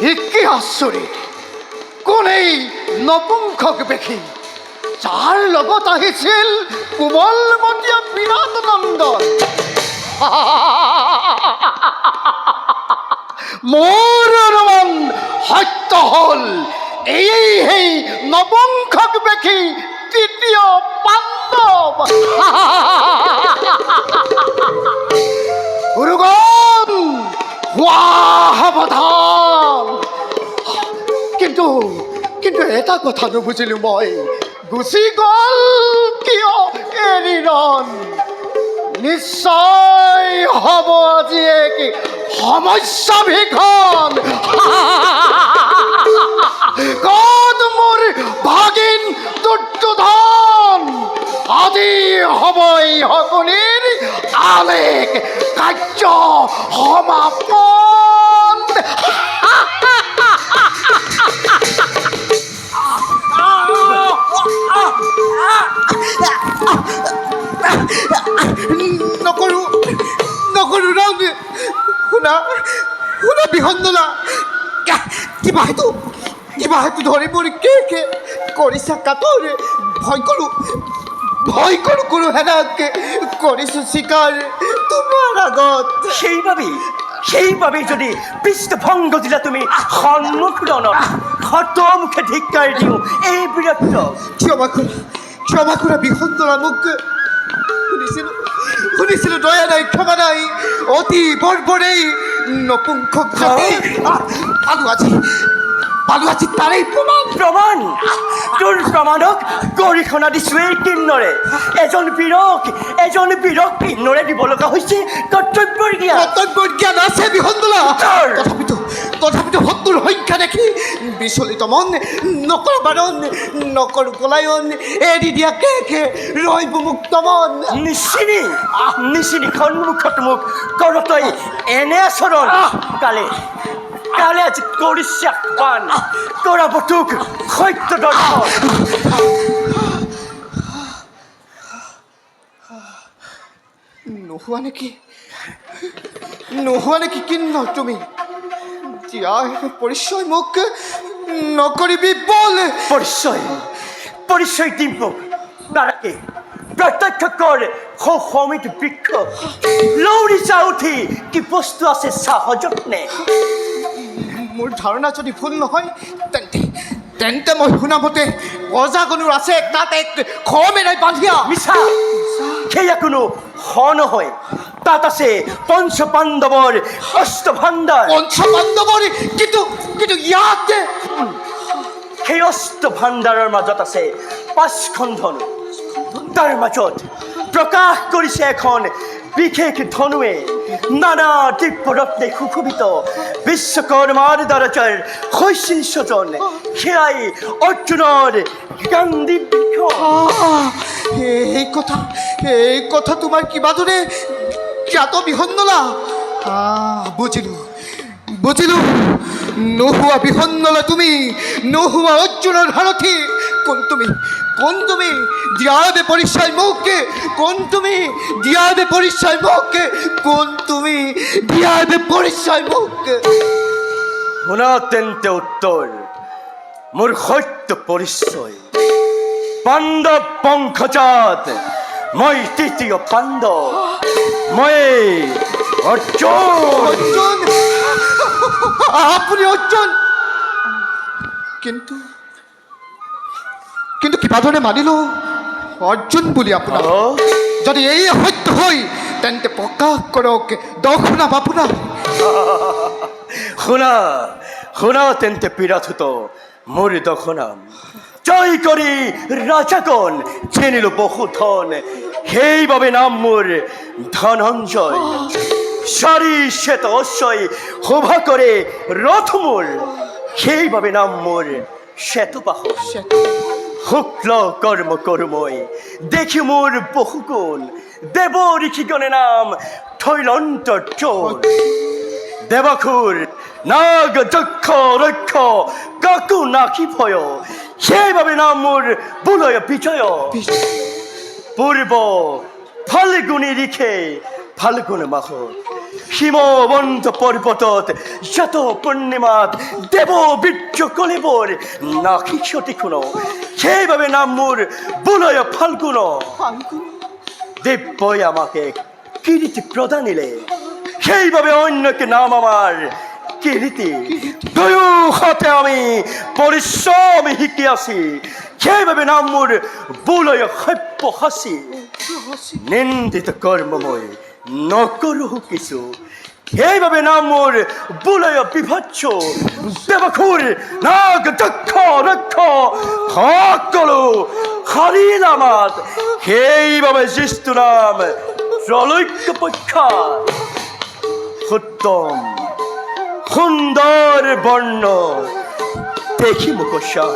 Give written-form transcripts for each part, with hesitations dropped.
কি আচৰিত কোন এই নপুংসক বেশী যাৰ লগত আহিছিল কোমলমতীয়া বিৰাট নন্দন। মোৰ অনুমান সত্য হল এই সেই নপুংসক বেশী তৃতীয় পাণ্ডৱ। উৰুগন হোৱা সাৱধান। কিন্তু এটা কথা নুবুজিলো মই, গুচি গল কিয় এৰিৰণ? নিশ্চয় হব আজি এক সমস্যা ভীষণ। কত মোৰ ভাগিন দুৰ্যোধন? আজি হব এই শকুনিৰ আলেক কাৰ্য সমাপন। নকৰো ৰাউনে। শুনা বিহন্দনা, কিবা সেইটো ধৰি পৰি কে কৰিছা কাতৰ। ভয় কৰো কোনো হেনাকে কৰিছো চিকাৰ তোমাৰ আগত। সেইবাবে যদি পৃষ্ঠভংগ দিলা তুমি সন্মুখৰণত শত মুখে ধিক্কাৰ দিওঁ এই বীৰত্ব। ক্ষমা কৰা বিহন্দনা, মোক শুনিছিলো দয়া নাই ক্ষমা নাই, অতি বৰ্বৰেই নপুংসক পালো আজি তাৰেই প্ৰমাণ। তোৰ প্ৰমাণক গৰিহণা দিছো এই কিন্নৰে। এজন বীৰক কিন্নৰে দিব লগা হৈছে কৰ্তব্যৰ জ্ঞান আছে বিহন্দনা। তথাপিতো শত্ৰুৰ সংখ্যা দেখি বিচলিত মন, নকৰ বাৰণ নকৰো পলায়ন, এৰি দিয়া কে ৰহিব মুক্ত মন। নিচিনি সন্মুখত মোক কৰ তই এনে আচৰণ। কালে আজি কৰিছে আহ্বান, কৰাব তোক সত্য দৰ্শন। নোহোৱা নেকি কিন্নৰ তুমি? পৰিচয় মোক নকৰিবি বল। পৰিচয় দিম তাৰাকে প্ৰত্যক্ষ কৰ সমিত বৃক্ষ লৌৰি চা উঠি কি বস্তু আছে চাহ যত্নে। মোৰ ধাৰণা যদি ভুল নহয় তেন্তে মই শুনামতে অজাগনুৰ আছে তাত এক খমেৰাই বান্ধিয়া। মিছা, সেয়া কোনো নহয়। তাত আছে পঞ্চ পাণ্ডৱৰ অষ্টভাণ্ডাৰ। কিন্তু ইয়াতে সেই অষ্টভাণ্ডাৰৰ মাজত আছে 5খন ধনু। তাৰ মাজত প্ৰকাশ কৰিছে এখন বিশেষ ধনুৱে নানা দিব্যৰত্নে সুশোভিত বিশ্বকৰ্মাৰ দ্বাৰচাৰ হৈছিল স্বজন। সেয়াই অৰ্জুনৰ গান্ধী বৃক্ষ। এই কথা তোমাৰ কিবা দৰে জ্ঞাত বিহন্দলা। বুজিলো নোহোৱা বিহন্দলা তুমি, নোহোৱা অৰ্জুনৰ সাৰথি। কোন তুমি দিয়াবে পৰিচয় মুখে, কোন তুমি দিয়াবে পৰিচয় মুখে। শুনা তেন্তে উত্তৰ মোৰ সত্য পৰিচয়। পাণ্ডৱ বংশজাত মই তৃতীয় পাণ্ডৱ, মই অৰ্জুন। আপুনি অৰ্জুন? কিন্তু কিবা ধৰণে মানিলো অৰ্জুন বুলি আপোনাৰ। যদি এই সত্য হয় তেন্তে প্ৰকাশ কৰক দৰ্শনাম আপোনাৰ। শুনা তেন্তে পিৰাথুত মোৰ দৰ্শনাম। জয় কৰি ৰাজাগণ চিনিলো বহু ধন, সেইবাবে নাম মোৰ ধনঞ্জয়। চাৰি শ্বেত অশ্বই শোভা কৰে ৰথ মোৰ, সেইবাবে নাম মোৰ শ্বেতবাহু। শুক্ল কৰ্ম কৰো মই দেখি মোৰ বহু গুণ, দেৱ ঋষিগণে নাম থৈলন্ত চোৰ। দেৱাসুৰ নাগ যক্ষ ৰক্ষ কাকো নাকি ভয়, সেইবাবে নাম মোৰ বুলয় বিজয়। পূৰ্ব ফাল্গুনী ৰিখে ফাল্গুন মাহত হিমবন্ত পর্বতত যত পূর্ণিমাত দেব বীর্য কলিবর নাকি সতী কোনো সেইভাবে নাম মোর বুলয় ফাল্গুন দিব্যই আমাকে কীর্তি প্রদানিলে সেইভাবে অন্যকে নাম আমার কীর্তি দুয়ো হাতে আমি পরিশ্রম শিকিয়াছি সেইভাবে নাম মোর বুলয় সভ্য হাসি নিন্দিত কর্মময় নকৰো কিছু সেইভাবে নাম মোর বুলয় বিভৎস দেবখুর নাগ দক্ষ রক্ষ সকলো হারিল আমাত সেইভাবে জ্যেষ্ঠ নাম ত্ৰৈলোক্য পক্ষা উত্তম সুন্দর বর্ণ দেখি মুখশ্যাম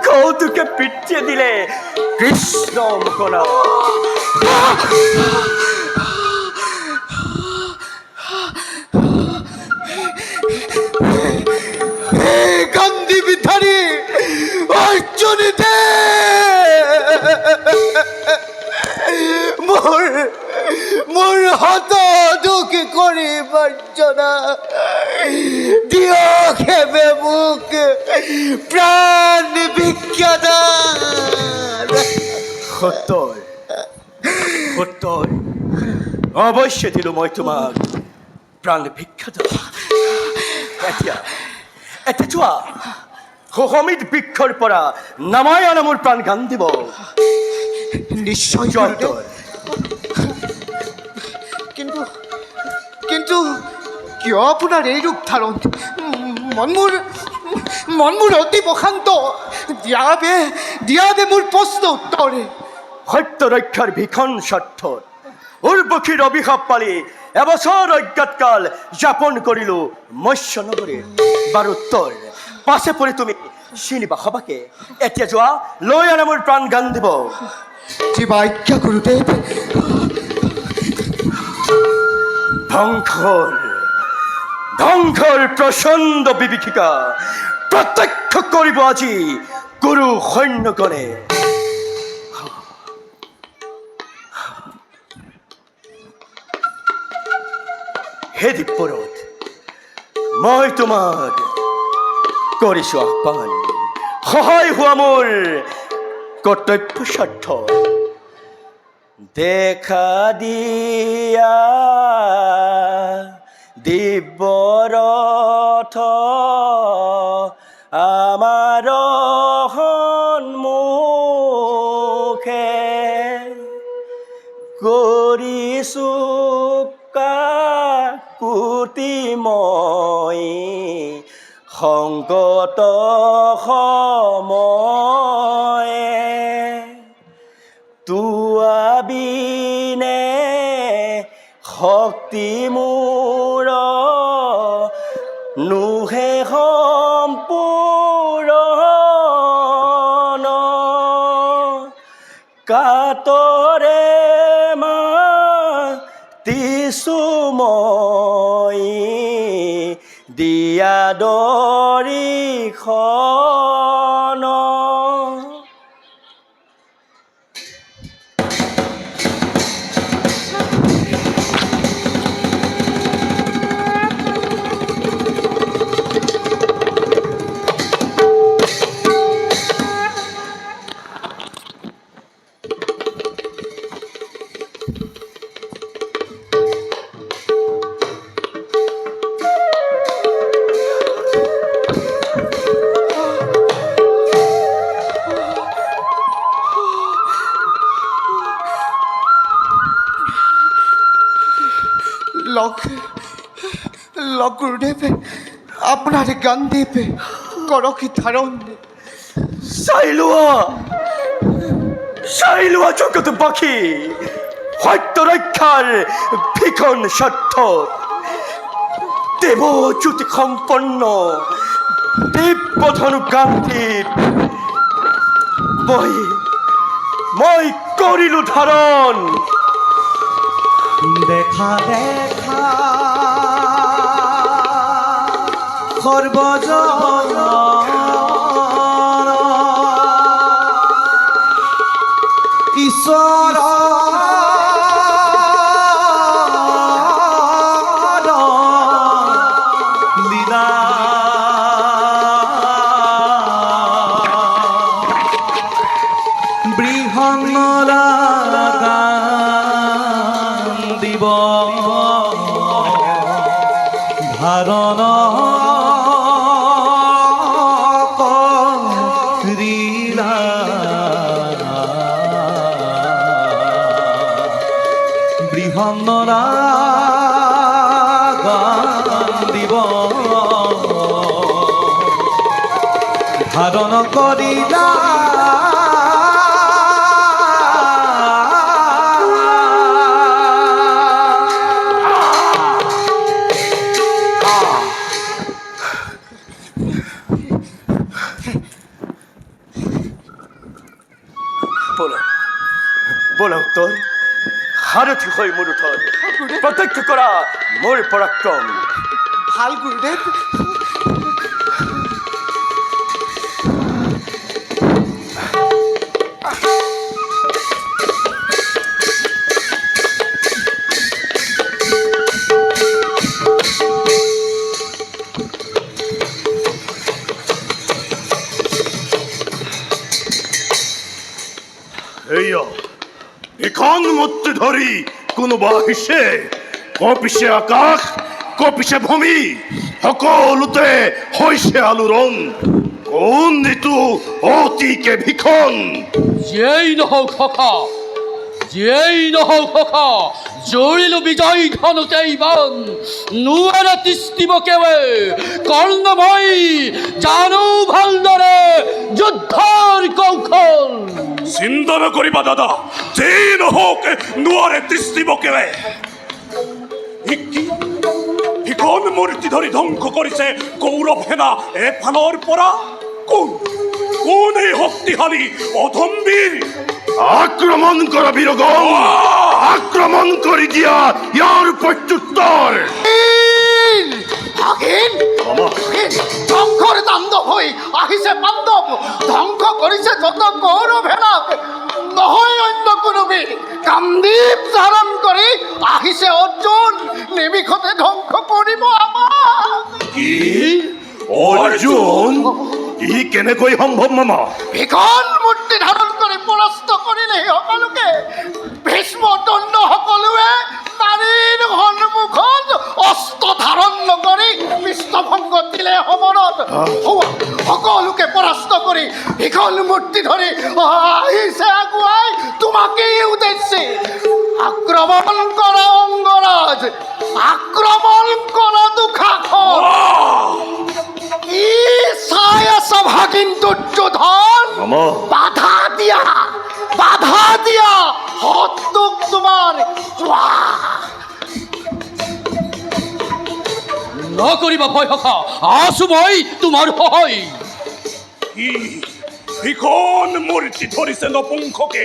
কৌতুকে পিটিয়ে দিলে কৃষ্ণ মুখনা গান্ধী বিধারী অর্জুনিতে মোর হত দুঃখী করি বর্জনা দিও খেবে মুখ প্রাণ ভিক্ষাদান সত্য অবশ্য দিল মই তোমাক প্ৰাণ ভিক্ষা এতিয়া চোৱা সমিত বৃক্ষৰ পৰা নামাই আনা মোৰ প্ৰাণ গান দিব নিশ্চয় জয়তৰ কিন্তু কিন্তু কিয় আপোনাৰ এই ৰূপ ধাৰণ মনমোৰ অতি প্ৰশান্ত দিয়াবে মোৰ প্ৰশ্ন উত্তৰে সত্য ৰক্ষাৰ ভীষণ স্বাৰ্থত উৰ্বশীৰ অভিশাপ পালি এবছৰ অজ্ঞাতকাল যাপন কৰিলো মৎস্য নগৰীত বাৰু উত্তৰ পাছে পৰি তুমি চিনিবা সবাকে এতিয়া যোৱা লৈ আনা মোৰ প্ৰাণ গান দিব জীৱা আজ্ঞা গুৰুদেৱ ধ্বংসৰ প্ৰচণ্ড বিভীষিকা প্ৰত্যক্ষ কৰিব আজি গুৰু সৈন্যগণে হে দিব্যৰথ মই তোমাক কৰিছো আহ্বান সহায় হোৱা মোৰ কৰ্তব্য স্বাৰ্থ দেখা দিয়া দিব্যৰথ আমাৰ সন্মুখে কৰিছো কাকুতি মই সংকট সময়ে তোৱাবিনে শক্তি মোৰ নোহে সম্পূৰণ কাতৰে মাতিছো মই দিয়া দৰিখন লগ গুৰুদেৱ আপোনাৰ গান্ধীপ কৰকি ধাৰণ চাই লোৱা জগতবাসী সত্য ৰক্ষাৰ ভীষণ স্বাৰ্থ দেৱজ্যোতি সম্পন্ন দিব্যধনু গান্ধীপ মই কৰিলো ধাৰণ দেখা সৰ্বজন ঈশ্বৰ ধারণ করিলা বৃহন্নরা দিব ধারণ করিলা বলো বলো উত্তর হারথি হই মরুথর প্রত্যক্ষ করা মোর পরাক্রম। ভাল গুরুদেব। এইয়া এখন মধ্যে ধরি কোন বাহিসে কপিসে আকাশ কপিসে ভূমি সকলোতে হৈছে আলোড়ন কোন ঋতু অতিকে ভীষণ যেই নহওক সখা যেই নহওক সখা জড়িল বিজয় ধনুতেই বান নুয়ারে তিস্তিব কেৱে কৰ্ণময় জানো ভালদৰে যুদ্ধৰ কৌশল। চিন্তা নকৰিবা দাদা যি নহওক নোৱাৰে তিষ্টিব কেৱে সিখন মূৰ্তি ধৰি ধ্বংস কৰিছে কৌৰৱ সেনা এফালৰ পৰা কোন কোন এই শক্তিশালী অধম্বীৰ আক্ৰমণ কৰা বীৰগণ আক্ৰমণ কৰি দিয়া ইয়াৰ প্ৰত্যুত্তৰ ভাগিন ধ্বংসৰ তাণ্ডৱ হৈ আহিছে পাণ্ডৱ ধ্বংস কৰিছে যত কৌৰৱ সেনা নহয় অন্য কোনোবি কামদীপ ধাৰণ কৰি আহিছে অৰ্জুন নিমিষতে ধ্বংস কৰিব আমাক। কি অৰ্জুন ই কেনেকৈ সম্ভৱ মামা ভীষণ মূৰ্তি ধাৰণ কৰি পৰাস্ত কৰিলে সকলোকে ভীষ্ম দণ্ড সকলোৱে নাৰীৰ সন্মুখত অস্ত্ৰ ধাৰণ নকৰি পৃষ্ঠভংগ দিলে সমৰত সকলোকে পৰাস্ত কৰি ভীষণ মূৰ্তি ধৰি আহিছে আগুৱাই তোমাকেই উদ্দেশ্যে আক্ৰমণ কৰা অংগৰাজ আক্ৰমণ কৰা দুঃশাসন ই চাই আছ ভাগিন দুৰ্যোধন মামা বাধা দিয়া শত্ৰুক তোমাৰ নকৰিবা ভয় সখা আছো মই তোমাৰ সহায়। কি ভীষণ মূৰ্তি ধৰিছে নপুংসকে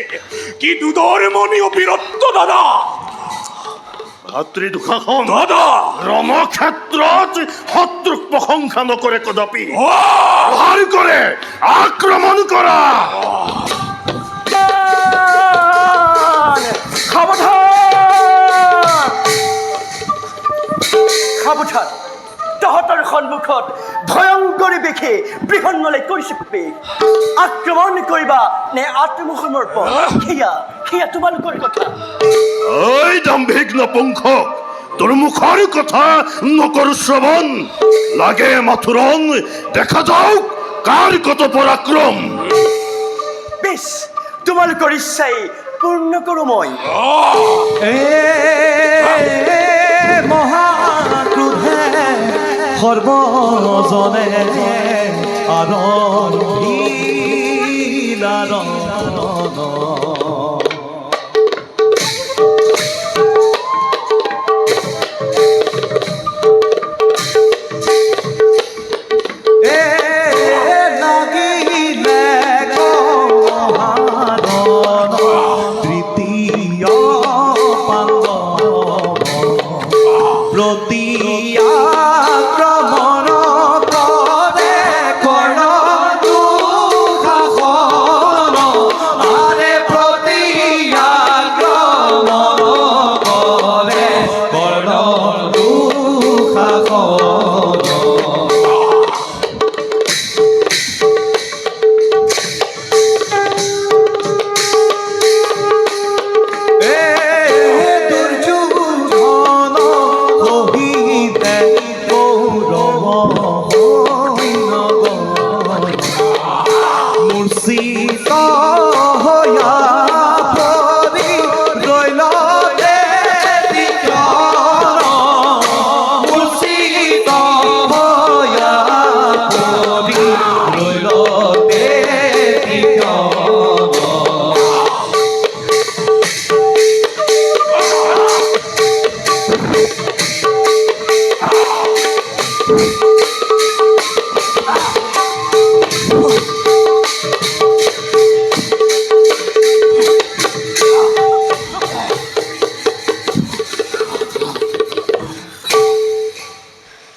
কি দুদৰ মণি অবিৰত্ত দাদা ভাতৃ দুঃশাসন দাদা ৰণক্ষেত্ৰত শত্ৰুক প্ৰশংসা নকৰে কদাপি হাৰ কৰে আক্ৰমণ কৰা সাৱধান তহঁতৰ সন্মুখত ভয়ংকৰী বেশে বৃহন্নলে কৰিছে আক্ৰমণ কৰিবা নে আত্মসমৰ্পণ সেয়া সেয়া তোমালোকৰ কথা। ঐ দাম্ভিক নপুংসক তোৰ মুখৰ কথা নকৰো শ্ৰৱণ লাগে মাথুৰণ দেখা যাওক কাৰ কত পৰাক্ৰম বেশ তোমালোকৰ ইচ্ছাই পূৰ্ণ কৰোঁ মই। মহাক্ৰোধে সৰ্বজনে আৰম্ভিলা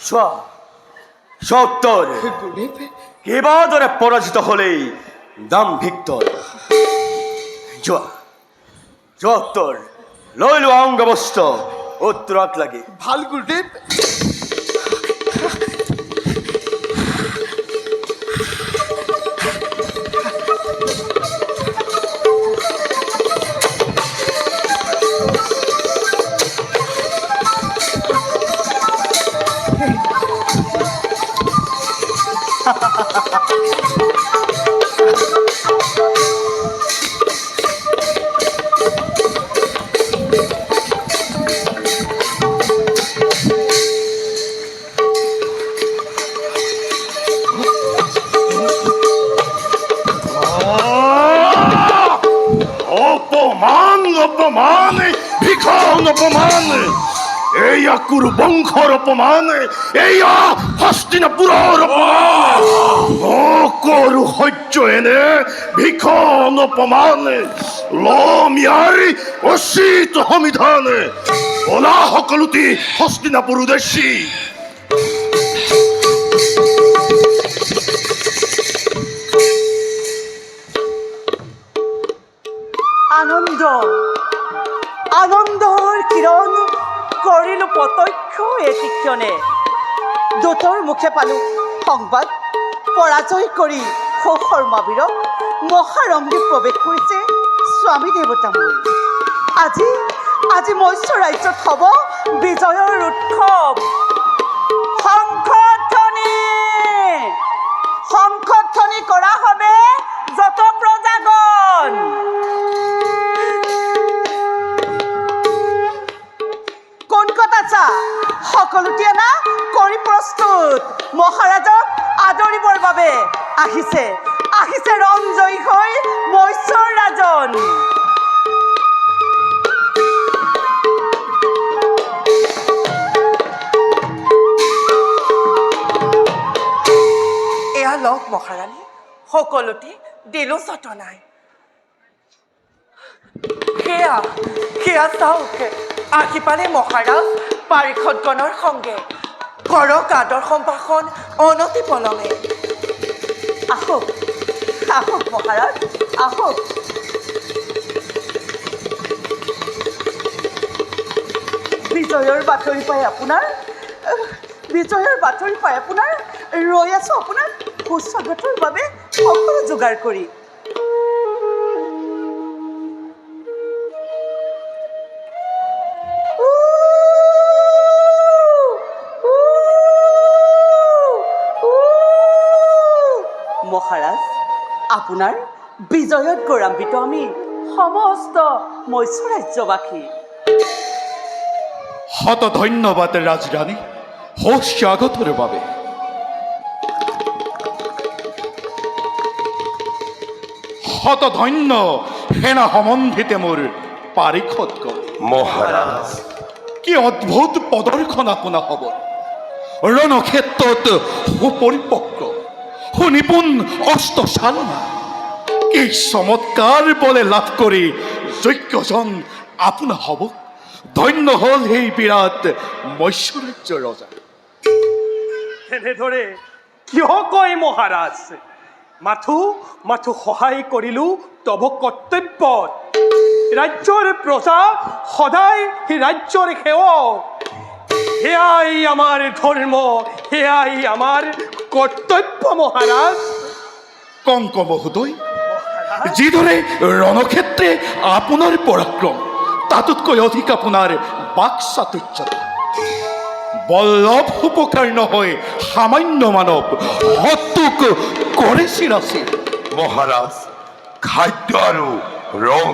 চোৱা সত্তৰ কেইবাদৰে পৰাজিত হলেই দাম্ভিকতৰ যোৱা সত্তৰ লৈ লোৱা অংগ বস্ত্ৰ উত্তৰাক লাগি ভাল গুৰুদেৱ। অপমান অপমান ভিখন অপমান এইয়া কুৰু বংশৰ অপমান এইয়া হস্তিনাপুৰৰ অপমান কৰু সহ্য এনে ভিখন অপমান লম ইয়াৰ অচিত সমিধান ওলা সকলোটি হস্তিনাপুৰ উদ্দেশ্যি আনন্দ আনন্দৰ কিৰণ কৰিলো প্ৰত্যক্ষ এতিক্ষণে দূতৰ মুখে পালো সংবাদ পৰাজয় কৰি সুখৰ মাবিৰত মহাৰংগী প্ৰৱেশ কৰিছে স্বামী দেৱতা মোৰ। আজি আজি মৎস্য ৰাজ্যত হ'ব বিজয়ৰ উৎসৱ। শংখধ্বনি কৰা হবে যত প্ৰজাগণ। কোন কথা চা সকলোটিয়ে না কৰি প্ৰস্তুত মহাৰাজক আদৰিবৰ বাবে আহিছে আহিছে ৰঞ্জয় হৈ মৎস্যৰ ৰাজন। এয়া লওক মহাৰাণী সকলোটি দিলো চটনাই। সেয়া সেয়া চাওক আহি পালে মহাৰাজ পাৰিষদগণৰ সংগে কৰক আদৰ সম্ভাষণ অনতি পলমে। আহক আহক মহাৰাজ আহক। বিজয়ৰ বাতৰি পাই আপোনাৰ ৰৈ আছো আপোনাৰ সুস্বাগতৰ বাবে সকলো যোগাৰ কৰি। মহাৰাজ আপোনাৰ বিজয়ত গৌৰৱান্বিত আমি সমস্ত মৎস্য ৰাজ্যবাসী। শত ধন্যবাদ ৰাজৰাণী সুস্বাগতৰ বাবে। শত ধন্য সেনা সম্বন্ধিতে মোৰ পাৰিষদগণ। মহাৰাজ কি অদ্ভুত প্ৰদৰ্শন আপোনাৰ হ'ব। ৰণক্ষেত্ৰত সুপৰিপক্ক সুনিপুণ অস্ত্ৰ চালনা কি চমৎকাৰ বলে লাভ কৰি যোগ্যজন আপোনাৰ হ'ব। ধন্য হ'ল সেই বিৰাট মৎস্য ৰাজ্যৰ ৰজা। এনেদৰে কিয় কয় মহাৰাজ? মাথো সহায় কৰিলো তব কৰ্তব্যত। ৰাজ্যৰ প্ৰজা সদায় ৰাজ্যৰ সেৱক। সেয়াই আমাৰ ধৰ্ম, সেয়াই আমাৰ কৰ্তব্য মহাৰাজ। কংক মহোদয়, যিদৰে ৰণক্ষেত্ৰে আপোনাৰ পৰাক্ৰম তাতোতকৈ অধিক আপোনাৰ বাকচাতুৰ্যতা। বল্লভ উপকাৰ নহয় সামান্য মানৱ হতুক কৰে চিৰাচি। মহাৰাজ খাদ্য আৰু ৰং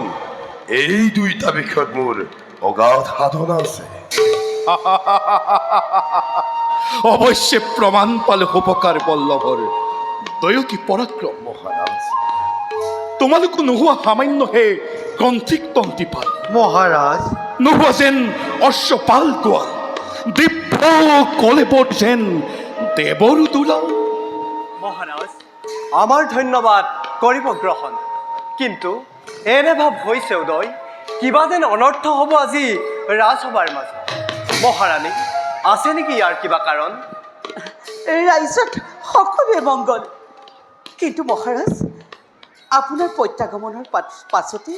এই দুইটা বিষয়ত মোৰ অগাধ সাধনা আছে। অৱশ্যে প্ৰমাণ পালে উপকাৰ বল্লভৰ দয়কী পৰাক্ৰম। মহাৰাজ তোমালোকো নোহোৱা সামান্যহে গ্ৰন্থিক তন্তিপাল মহাৰাজ নোহোৱা যেন অশ্বপাল গোৱাল দিব্য কলেবত যেন দেৱৰ দুলাল। মহাৰাজ আমাৰ ধন্যবাদ কৰিব গ্ৰহণ, কিন্তু এনে ভাৱ হৈছে উদয় কিবা যেন অনৰ্থ হ'ব আজি ৰাজসভাৰ মাজত। মহাৰাণী আছে নেকি ইয়াৰ কিবা কাৰণ? ৰাইজত সকলোৱে মংগল। কিন্তু মহাৰাজ, আপোনাৰ প্ৰত্যাগমনৰ পাছতে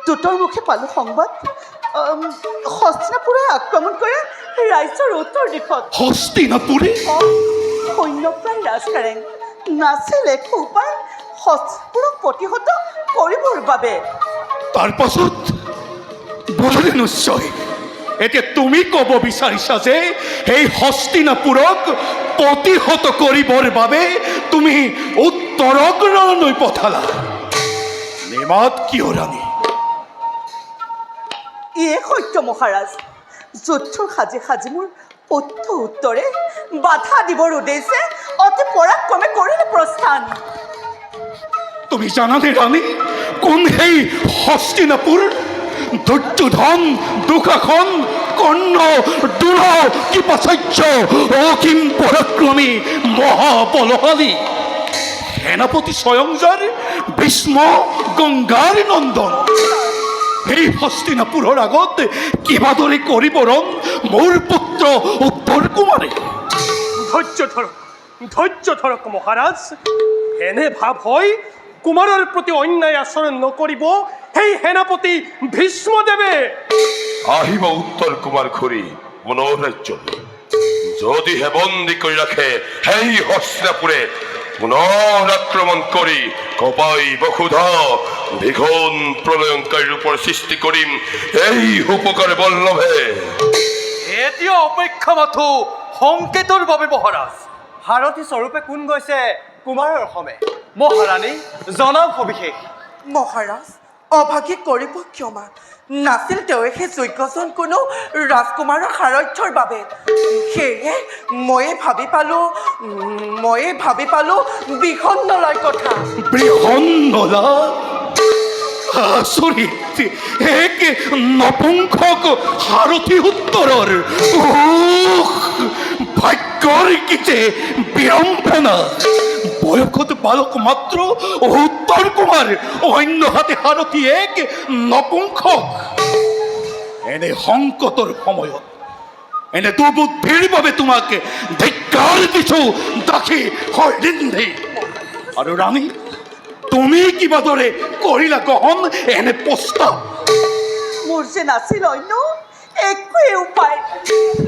দূতৰ মুখে পালোঁ সংবাদ, হস্তিনাপুৰে আক্ৰমণ কৰে ৰাইজৰ উত্তৰ দিশত। হস্তিনাপুরে সৈন্য প্ৰায় ৰাজকাৰেং নাছিল একো উপায় হস্তিনাপুৰক প্ৰতিহত কৰিবৰ বাবে। তাৰ পাছত বলৰে নিশ্চয় এতিয়া তুমি ক'ব বিচাৰিছা যে এই হস্তিনাপুৰক প্ৰতিহত কৰিবৰ বাবে তুমি উত্তৰক ৰণলৈ পঠালা। নেমাত কিয় ৰাণী? ইয়ে সত্য মহাৰাজ, যুদ্ধৰ সাজি সাজি মোৰ পুত্ৰ উত্তৰে বাধা দিবৰ উদ্দেশ্যে অতি পৰাক্ৰমে কৰিলে প্ৰস্থান। তুমি জানানে ৰাণী কোন সেই হস্তিনাপুৰ? দুৰ্যোধন, দুঃশাসন, কৰ্ণ, দ্ৰোণ, কৃপাচাৰ্য, অসীম পৰাক্ৰমী, মহাবলশালী সেনাপতি স্বয়ংজাৰ ভীষ্ম, গংগাৰ নন্দন। এই হস্তিনাপুৰৰ আগত কিবাদৰে কৰিব ৰণ মোৰ পুত্ৰ উত্তৰ কুমাৰে। ধৈৰ্য ধৰক মহাৰাজ। এনে ভাৱ হয় কুমাৰৰ প্ৰতি অন্যায় আচৰণ নকৰিব সেই সেনাপতি ভীষ্মদেৱে। আহিব উত্তৰ কুমাৰ ঘূৰি পুনৰ ৰাজ্যলৈ। যদিহে বন্দী কৰি ৰাখে সেই হস্তিনাপুৰে পুনৰ আক্ৰমণ কৰি কপাই বসুধা দীঘল প্ৰলয়ংকাৰী ৰূপৰ সৃষ্টি কৰিম এই উপকাৰ বল্লভে। এতিয়া অপেক্ষা মাথো সংকেতৰ বাবে মহাৰাজ। সাৰথী স্বৰূপে কোন গৈছে কুমাৰৰ সমে? মহাৰাণী জনাওক সবিশেষ। মহাৰাজ, অভাগী কৰিব ক্ষমা। নাছিল তেওঁ সেই যোগ্যজন কোনো ৰাজকুমাৰৰ সাৰথ্যৰ বাবে। সেয়ে ময়ে ভাবি পালোঁ বিসন্নলাৰ কথা। বৃহন্নলা আচৰিত! এক নপুংসক সাৰথী উত্তৰৰ ভাগ্যৰ কি যে বিড়ম্বনা! বয়সত বালক মাত্ৰ উত্তৰ কুমাৰ, অন্য হাতে সাৰথী এক নপুংসক। এনে সংকটৰ সময়ত এনে দুৰ্বুদ্ধিৰ বাবে তোমাক ধিক্কাৰ দিছো দাসী হৰিন্ধি। আৰু ৰাণী, তুমি কিবা দৰে কৰিলা গ্ৰহণ এনে প্ৰস্তাৱ? মোৰ যে নাছিল অন্য একোৱে উপায়,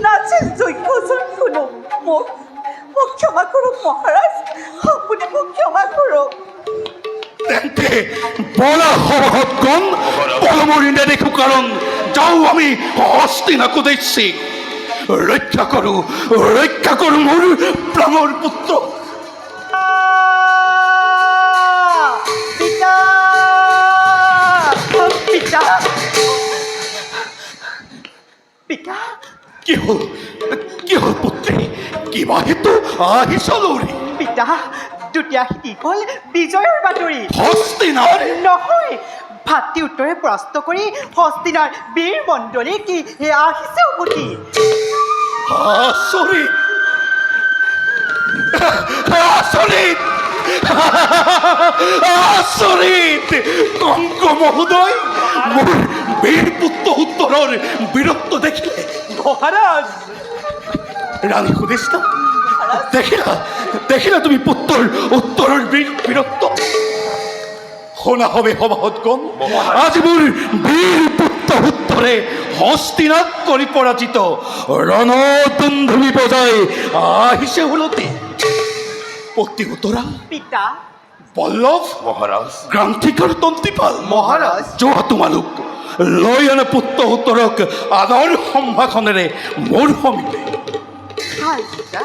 নাছিল যোগ্যজন কোনো। মোক ক্ষমা কৰক মহাৰাজ, আপুনি মোক ক্ষমা কৰক। তেন্তে বলা সভাসদগণ, পলমৰি নেদেখো কাৰণ যাওঁ আমি হস্তিনাক উদ্দেশ্যে। ৰক্ষা কৰো মোৰ প্ৰাণৰ পুত্ৰ। পিতা, পিতা, পিতা। কি হ'ল পুত্ৰী? কিবা হেতু আহিছ লৌৰি? পিতা, দুতীয়া সিকল বিজয়ৰ বাতৰি। হস্তিনাৰ? নহয়, ভাতৃ উত্তৰে পৰাস্ত কৰি হস্তিনাৰ বীৰ মণ্ডলী কি আহিছে উভতি। আচৰিত! কংক মহোদয়, মোৰ বীৰ পুত্ৰ উত্তৰৰ বীৰত্ব দেখিলে? মহাৰাজ, ৰাণী সুধিছ না? দেখিলা তুমি পুত্ৰৰ উত্তৰৰ বীৰত্ব? শুনা হবে সভাসদগণ, আজি মোৰ বীৰ পুত্ৰ উত্তৰে হস্তিনাক কৰি পৰাজিত ৰণতুন্ধুমি বজাই আহিছে উলতি। পতি উত্তৰা, পিতা, বল্লভ, মহাৰাজ, গ্ৰান্থিকৰ তন্তিপাল, মহাৰাজ। যোৱা তোমালোক লৈ আনে পুত্ৰ উত্তৰক আদৰ সম্ভাষণেৰে মোৰ সমীপে। ভাল পিতা।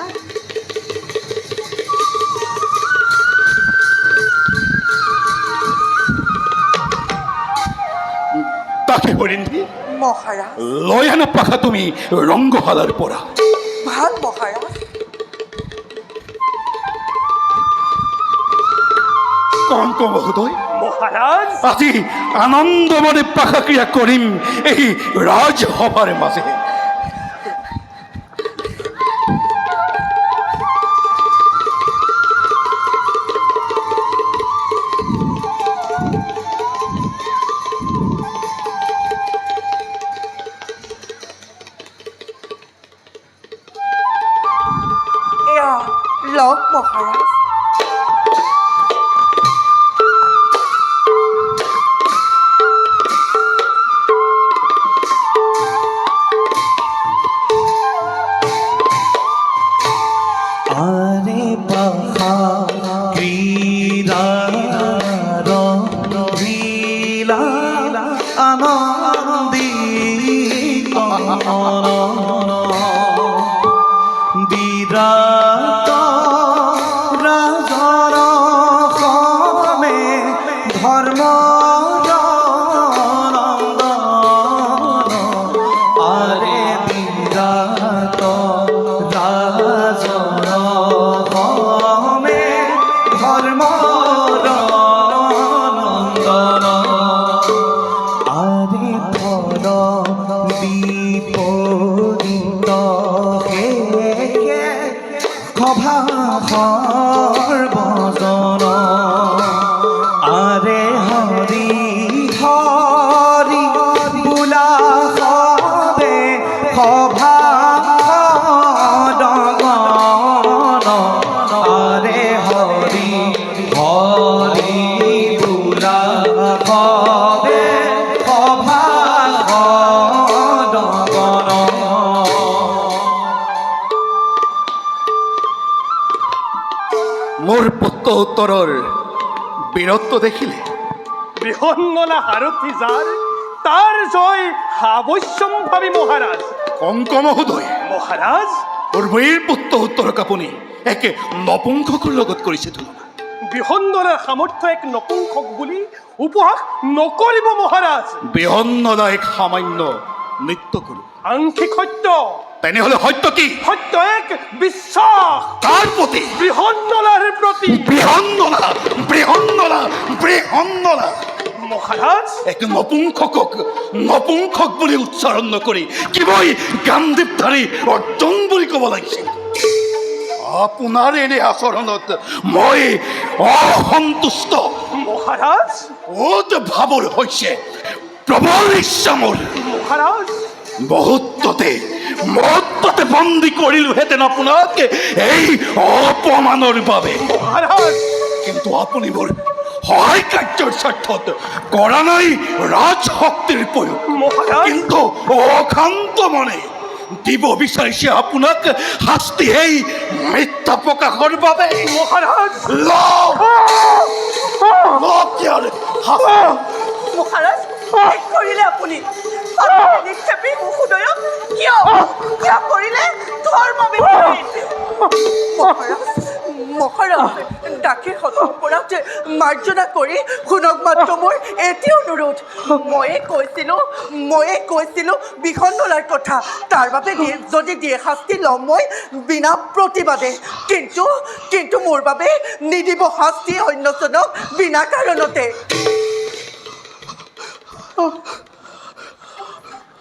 তাকে হৰিন্ধি মহাৰাজ, লৈ আনা পাখা তুমি ৰংগশালাৰ পৰা। ভাল মহাৰাজ। কংক মহোদয়, মহাৰাজ, আজি আনন্দমনে পাখা ক্ৰিয়া কৰিম এই ৰাজসভাৰ মাজে। এয়া লওক মহাৰাজ। আরে বাহা ক্রীড়া রীলা আনন্দিত বিরাট রাজর সমে ধর্ম আরে বিরাট রাজর সমে ধর্ম নন্দন আরে ধর বিপরীত সভা সৰ্বজন আৰে হৰি হৰি বোলা সবে সভা সদগণ আৰে হৰি হৰি বোলা সবে সভা সদগণ মোৰ পুত্ৰ উত্তৰৰ বীৰত্ব দেখিলে বৃহন্নলা হাৰথী যাৰ তাৰ জয় আৱশ্যম্ভাৱী মহাৰাজ। কংক মহোদয়, মহাৰাজ পূৰ্বীৰ পুত্ৰ উত্তৰক আপুনি একে নপুংসকৰ লগত কৰিছে তুলনা। বৃহন্নলাৰ সামৰ্থ্য এক নপুংসক বুলি উপহাস নকৰিব মহাৰাজ। বৃহন্নলা এক সামান্য নৃত্য কৰোঁ। আংশিক সত্য, তেনেহলে সত্য কি? সত্য এক বিশ্বাস তাৰ প্ৰতি বৃহন্নলাৰ প্ৰতি। বৃহন্নলা বৃহন্নলা বৃহন্নলা মহাৰাজ এক নপুংসক বুলি উচ্চাৰণ নকৰি কিবই গান্ধীপধাৰী অৰ্জুন বুলি ক'ব লাগিছিল। আপোনাৰ এনে আচৰণত মই অসন্তুষ্ট। মহাৰাজ অত ভাৱৰ হৈছে প্ৰবল ইচ্ছা মোৰ। মহাৰাজ মুহূৰ্ততে বন্দী কৰিলোহেঁতেন আপোনাক এই অপমানৰ বাবে। মহাৰাজ কিন্তু আপুনি মোৰ সহায় কাৰ্যৰ স্বাৰ্থত কৰা নাই ৰাজশক্তিৰ প্ৰয়োগ, মহাৰাজ কিন্তু অশান্ত মনে দিব বিচাৰিছে আপোনাক শাস্তি এই মিথ্যা প্ৰকাশৰ বাবে। মহাৰাজ মহাৰাজ কি কৰিলে আপুনি? নিক্ষেপী মহোদয়ক কিয় কিয় কৰিলে ধৰ্মবিৰোধী? মহাৰাজ মহাৰাজ ডাকিৰ অপৰাধ মাৰ্জনা কৰি শুনক মাত্ৰ মোৰ এটি অনুৰোধ। ময়ে কৈছিলোঁ বিহন্নলাৰ কথা, তাৰ বাবে যদি দিয়ে শাস্তি ল'ম মই বিনা প্ৰতিবাদে, কিন্তু মোৰ বাবে নিদিব শাস্তি অন্যজনক বিনা কাৰণতে।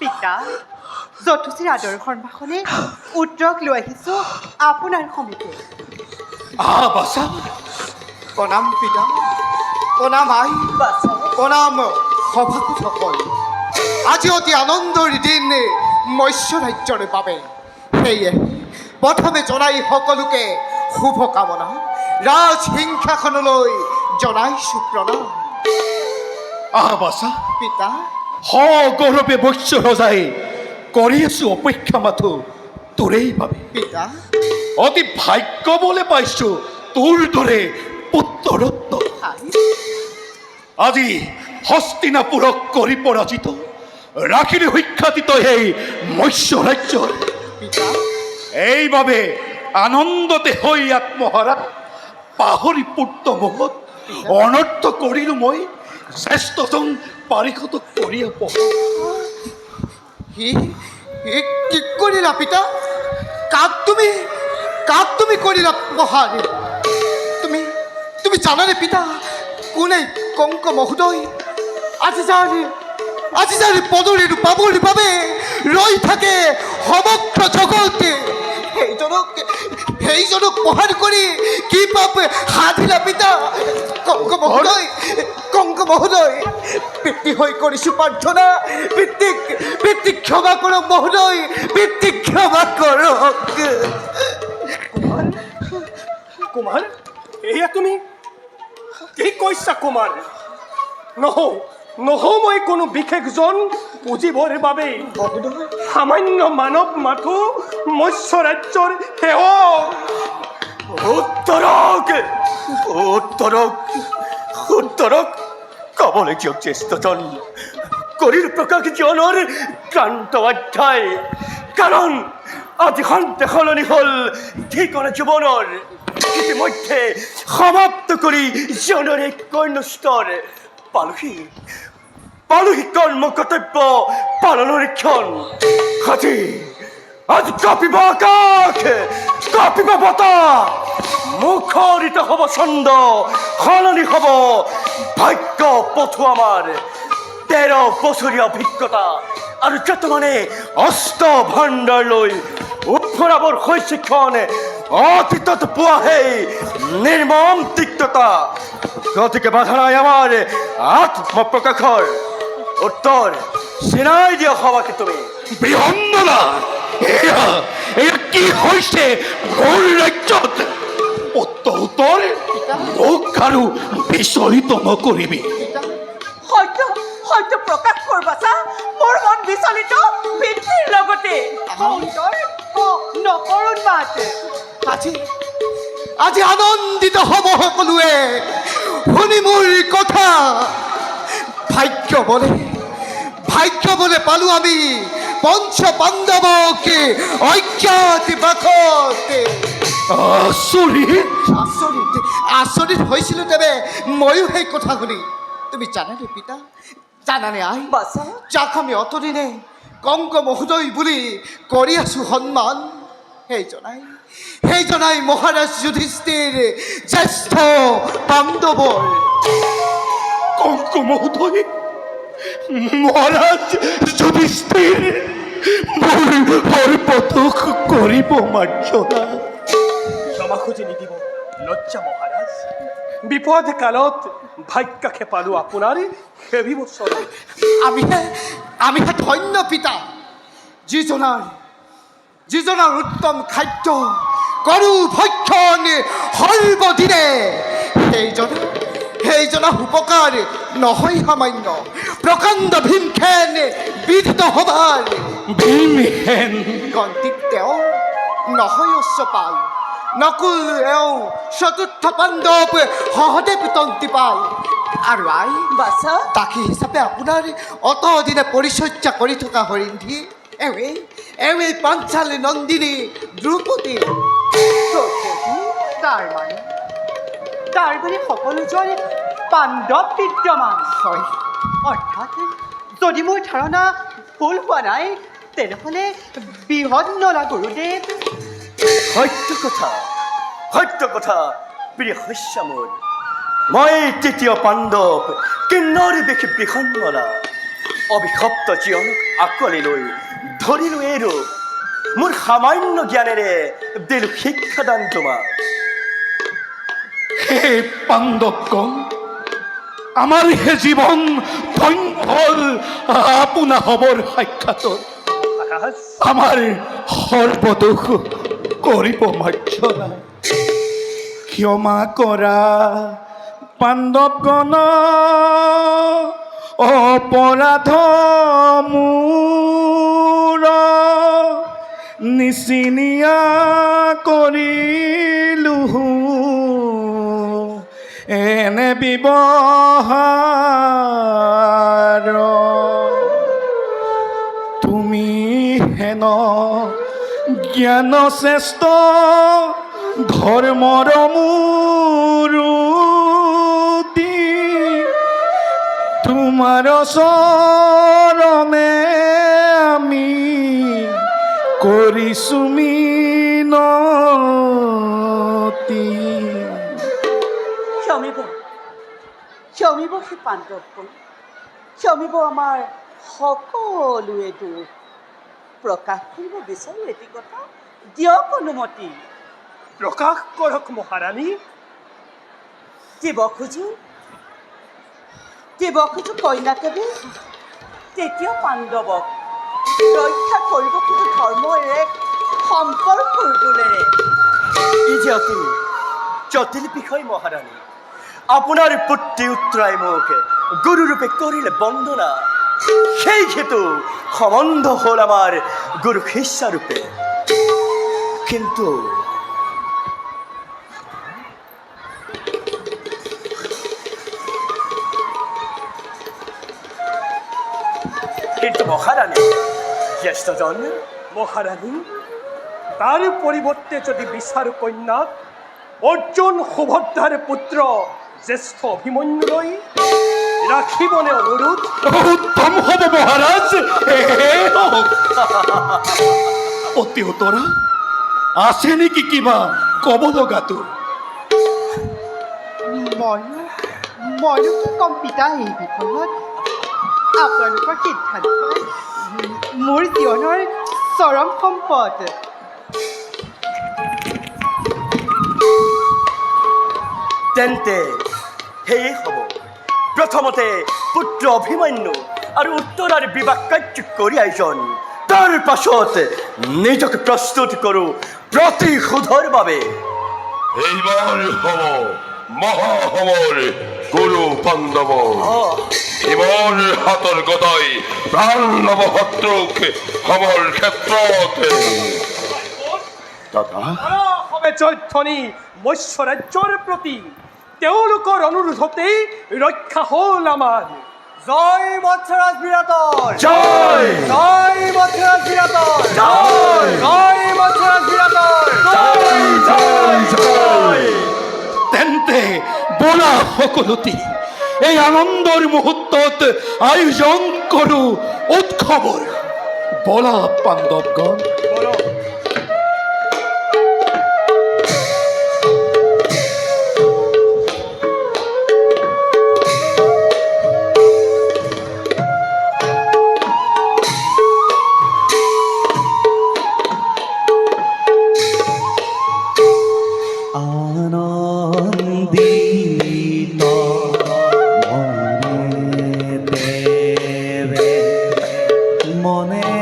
পিতা, যথোচিৰ আদৰ সম্ভাষণে উত্তৰক লৈ আহিছোঁ আপোনাৰ সমীপে। বাছা, প্ৰণাম পিতা, প্ৰণাম আই, প্ৰণাম সভাসদসকল। আজি অতি আনন্দৰ দিন মৎস্য ৰাজ্যৰ বাবে। সেয়ে প্ৰথমে জনাই সকলোকে শুভকামনা, ৰাজসিংহাসনলৈ জনাইছোঁ প্ৰণাম। বাছা পিতা সগৌৰৱে বৈশ্য ৰজাই কৰি আছো অপেক্ষা মাথো তোৰেই বাবে। পিতা অতি ভাগ্য বলে পাইছো তোৰ দৰে পুত্ৰৰত্ন। আজি হস্তিনাপুৰক কৰি পৰাজিত ৰাখিলে সুখ্যাতিত এই মৎস্য ৰাজ্যৰ। পিতা এইবাবে আনন্দতে হৈ আত্মহাৰা পাহৰি পুত্ৰ মুখত অনৰ্থ কৰিলো মই শ্ৰেষ্ঠজন পাৰিষদক কৰি কি কৰিলা পিতা? কাক তুমি কৰিলা প্ৰহাৰ? তুমি জানানে পিতা কোনে কংক মহোদয় আজি যাৰ পদৰি পাবৰ বাবে ৰৈ থাকে সমগ্ৰ জগতে, সেইজনক প্ৰহাৰ কৰি কি পাপ সাধিলা পিতা? কংক মহোদয় পিতৃ হৈ কৰিছোঁ প্ৰাৰ্থনা, পিতৃক ক্ষমা কৰক মহোদয়, পিতৃক ক্ষমা কৰক। কুমাৰ এয়া তুমি কি কৈছা কুমাৰ নহওঁ মই কোনো বিশেষজন পুজিবৰ বাবে সামান্য মানৱ মাথো মৎস্য ৰাজ্যৰ সেৱক উত্তৰক কবলৈ কিয় চেষ্টাজন কৰিৰ প্ৰকাশ জনৰ ক্ৰান্ত অধ্যায় কাৰণ আজি সন্তে সলনি হ'ল ঠিকনা জীৱনৰ ইতিমধ্যে সমাপ্ত কৰি জনৰ এক কৰ্ণস্তৰ পালোহি কৰ্ম কৰ্তব্য পালনৰ ক্ষণ আজি কাঁপিব আকাশ কাঁপিব বতাহ মুখৰিত হ'ব ছন্দ সলনি হ'ব ভাগ্য পথু আমাৰ 13 বছৰীয়া অভিজ্ঞতা আৰু বৰ্তমানে অস্ত ভাণ্ডাৰ লৈ উৎফৰাবৰ শৈশিক্ষণ অতীতত পোৱা সেই নিৰ্মম তিক্ততা গতিকে বাধা নাই আমাৰ আত্মপ্ৰকাশৰ উত্তৰ চিনাই দিয়া হবাকে তুমি বিহন্দলা এয়া কি হৈছে মোৰ ৰাজ্যত উত্তৰ মোক আৰু বিচলিত নকৰিবি হয়তো প্ৰকাশ কৰবা চা মোৰ মন বিচলিত বৃদ্ধিৰ লগতে নকৰোঁ মাত আজি আনন্দিত হ'ব সকলোৱে শুনি মোৰ কথা ভাগ্য বলে পালো আমি পঞ্চ পাণ্ডৱক অজ্ঞাতবাসতে আচৰিত হৈছিলো তেবে ময়ো সেই কথা শুনি তুমি জানানে পিতা জানানে আই যাক আমি অতদিনে কংক মহোদয় বুলি কৰি আছো সন্মান সেইজনাই মহাৰাজ যুধিষ্ঠিৰ জ্যেষ্ঠ পাণ্ডৱৰ কংক মহোদয় মহাৰাজ যুধিষ্ঠিৰ মোৰ পথক কৰিব মাৰ্জনা ক্ষমা খুজি নিদিব লজ্জা মহাৰাজ বিপদ কালত ভাগ্যাশে পালো আপোনাৰ সেবি বছৰ আমিহে ধন্য পিতা যিজনাৰ উত্তম খাদ্য কৰো ভক্ষণ সৰ্বদিনে সেইজনা উপকাৰ নহয় সামান্য প্ৰকাণ্ড ভীমসেন বিধিত সভাৰ ভীমসেন গন্তিক তেওঁ নহয় উচ্চপাল নকুল এওঁ চতুৰ্থ পাণ্ডৱ সহদেৱ তন্তিপাল আৰু আই তাকি হিচাপে আপোনাৰ অতদিনে পৰিচৰ্যা কৰি থকা হৰিন্ধি এওঁৱেই পাঞ্চালী নন্দিনী দ্ৰুপদী তাৰ মানে সকলোজন পাণ্ডৱ বিদ্যমান হয় অৰ্থাৎ যদি মোৰ ধাৰণা ভুল হোৱা নাই তেনেহ'লে বিহন্নলা গুৰুদেৱ সত্য কথা প্ৰিয় শস্য মোৰ মই তৃতীয় পাণ্ডৱ কিন্নৰী বেশী বিসন্নলা অভিশপ্ত জীৱনক আঁকোৱালি লৈ ধৰিলো এই ৰূপ মোৰ সামান্য জ্ঞানেৰে দিলো শিক্ষাদান তোমাক হে পাণ্ডৱগণ আমাৰ হে জীৱন ধন্য হ'ল আপোনা হবৰ সাক্ষাতত আমাৰ সৰ্বদোষ কৰিব মাৰ্জনা ক্ষমা কৰা পাণ্ডৱগণ অপৰাধ মোৰ নিচিনিয়া কৰিলো এনে ব্যৱহাৰ তুমি হেন জ্ঞান শ্ৰেষ্ঠ ধৰ্মৰ মূৰ্তি তোমাৰ চৰণে আমি কৰিছো মিনতি ক্ষমিব সেই পাণ্ডৱবোৰ ক্ষমিব আমাৰ সকলোৱে দুখ প্ৰকাশ কৰিব বিচাৰোঁ এটি কথা দিয়ক অনুমতি প্ৰকাশ কৰক মহাৰাণী দিব খোজো কন্যাকেবি তৃতীয় পাণ্ডৱক ৰক্ষা কৰিব খোজো ধৰ্মৰ এক সম্পৰ্কৰ দোলেৰে ই যে অতি জটিল বিষয় মহারানী। আপোনাৰ পুত্ৰী উত্তৰাই মোক গুৰুৰূপে কৰিলে বন্দনা, সেই হেতু সম্বন্ধ হ'ল আমাৰ গুৰু শিষ্যৰূপে। কিন্তু মহাৰানী, জ্যেষ্ঠজন, মহারানী, তার পরিবর্তে যদি বিচারু কন্যা অর্জুন সুভদ্রার পুত্র জ্যেষ্ঠ অভিমন্যুলৈ রাখিবনে অনুরোধ। উত্তম হ'ব মহাৰাজ, অতি উত্তৰা আছে নেকি কিবা ক'ব লগাটো? মইনো কি ক'ম পিতা এই বিষয়ত? আপোনালোকৰ সিদ্ধান্তই মোৰ জীৱনৰ চৰম সম্পদ। তেন্তে সেয়ে হ'ব। প্ৰথমতে পুত্ৰ অভিমন্যু আৰু উত্তৰাৰ বিবাহ কাৰ্য কৰি আয়োজন, তাৰ পাছত নিজকে প্ৰস্তুত কৰোঁ প্ৰতিশোধৰ বাবে। এইবাৰ হ'ব মহাসমৰ গুৰু পাণ্ডৱ, ইমৰ হাতৰ গদাই প্ৰাণ নৱ শত্ৰুক সমৰ ক্ষেত্ৰত। দাদা, হবে জয়ধ্বনি মৎস্য ৰাজ্যৰ প্ৰতি, তেওঁলোকৰ অনুৰোধতেই ৰক্ষা হ'ল আমাৰ। জয় মৎস্যৰাজ বিৰাটৰ, জয় জয় মৎস্যৰাজ বিৰাটৰ, জয় জয় মৎস্যৰাজ বিৰাটৰ, জয় জয় জয়। তেন্তে বলা সকলোটি এই আনন্দৰ মুহূৰ্তত আয়োজন কৰোঁ উৎসৱৰ। বলা পাণ্ডৱগণ। আনন্দিত মনে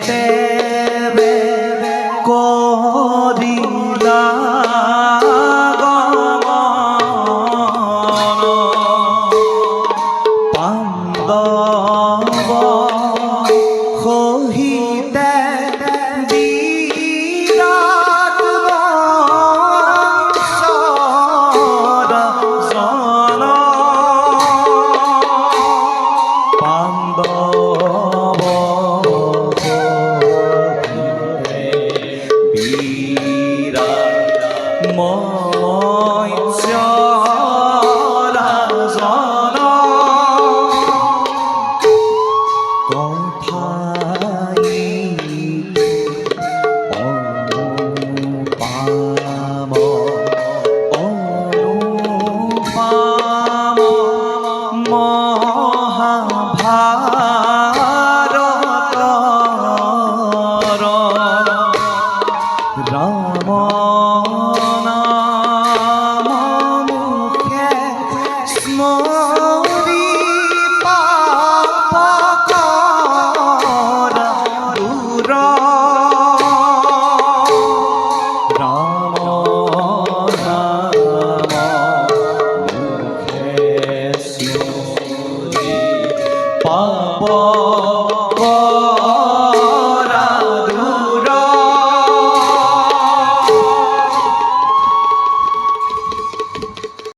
দেবে কদিলা পাণ্ডৱ সহিতে বিৰাট বংশৰ জন পাণ্ডৱ সহিতে